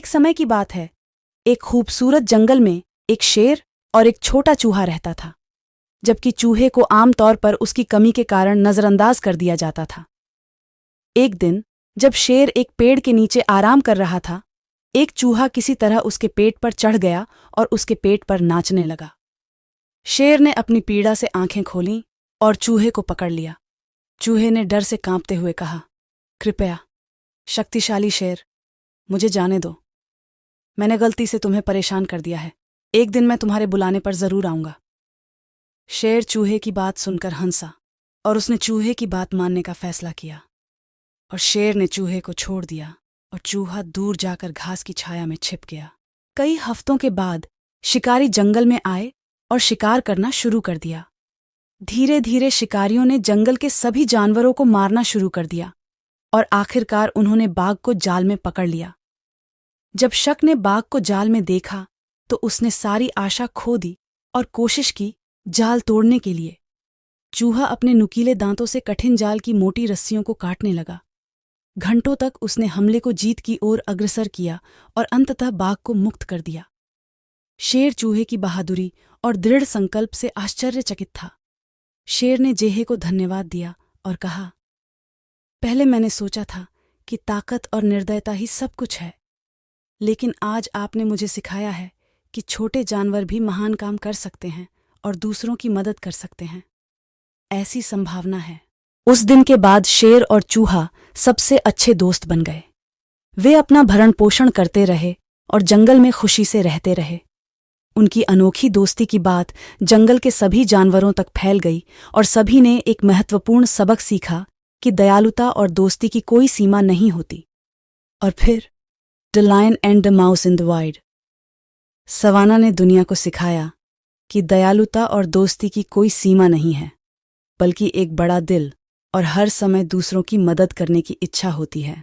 एक समय की बात है। एक खूबसूरत जंगल में एक शेर और एक छोटा चूहा रहता था। जबकि चूहे को आमतौर पर उसकी कमी के कारण नजरअंदाज कर दिया जाता था। एक दिन जब शेर एक पेड़ के नीचे आराम कर रहा था, एक चूहा किसी तरह उसके पेट पर चढ़ गया और उसके पेट पर नाचने लगा। शेर ने अपनी पीड़ा से आंखें खोलीं और चूहे को पकड़ लिया। चूहे ने डर से कांपते हुए कहा, कृपया शक्तिशाली शेर, मुझे जाने दो। मैंने गलती से तुम्हें परेशान कर दिया है। एक दिन मैं तुम्हारे बुलाने पर जरूर आऊंगा। शेर चूहे की बात सुनकर हंसा और उसने चूहे की बात मानने का फैसला किया। और शेर ने चूहे को छोड़ दिया और चूहा दूर जाकर घास की छाया में छिप गया। कई हफ्तों के बाद शिकारी जंगल में आए और शिकार करना शुरू कर दिया। धीरे धीरे शिकारियों ने जंगल के सभी जानवरों को मारना शुरू कर दिया और आखिरकार उन्होंने बाघ को जाल में पकड़ लिया। जब शक ने बाघ को जाल में देखा तो उसने सारी आशा खो दी और कोशिश की जाल तोड़ने के लिए। चूहा अपने नुकीले दांतों से कठिन जाल की मोटी रस्सियों को काटने लगा। घंटों तक उसने हमले को जीत की ओर अग्रसर किया और अंततः बाघ को मुक्त कर दिया। शेर चूहे की बहादुरी और दृढ़ संकल्प से आश्चर्यचकित था। शेर ने चूहे को धन्यवाद दिया और कहा, पहले मैंने सोचा था कि ताकत और निर्दयता ही सब कुछ है, लेकिन आज आपने मुझे सिखाया है कि छोटे जानवर भी महान काम कर सकते हैं और दूसरों की मदद कर सकते हैं। ऐसी संभावना है। उस दिन के बाद शेर और चूहा सबसे अच्छे दोस्त बन गए। वे अपना भरण पोषण करते रहे और जंगल में खुशी से रहते रहे। उनकी अनोखी दोस्ती की बात जंगल के सभी जानवरों तक फैल गई और सभी ने एक महत्वपूर्ण सबक सीखा कि दयालुता और दोस्ती की कोई सीमा नहीं होती। और फिर the lion and the mouse in the wild. Savannah ने दुनिया को सिखाया कि दयालुता और दोस्ती की कोई सीमा नहीं है, बल्कि एक बड़ा दिल और हर समय दूसरों की मदद करने की इच्छा होती है।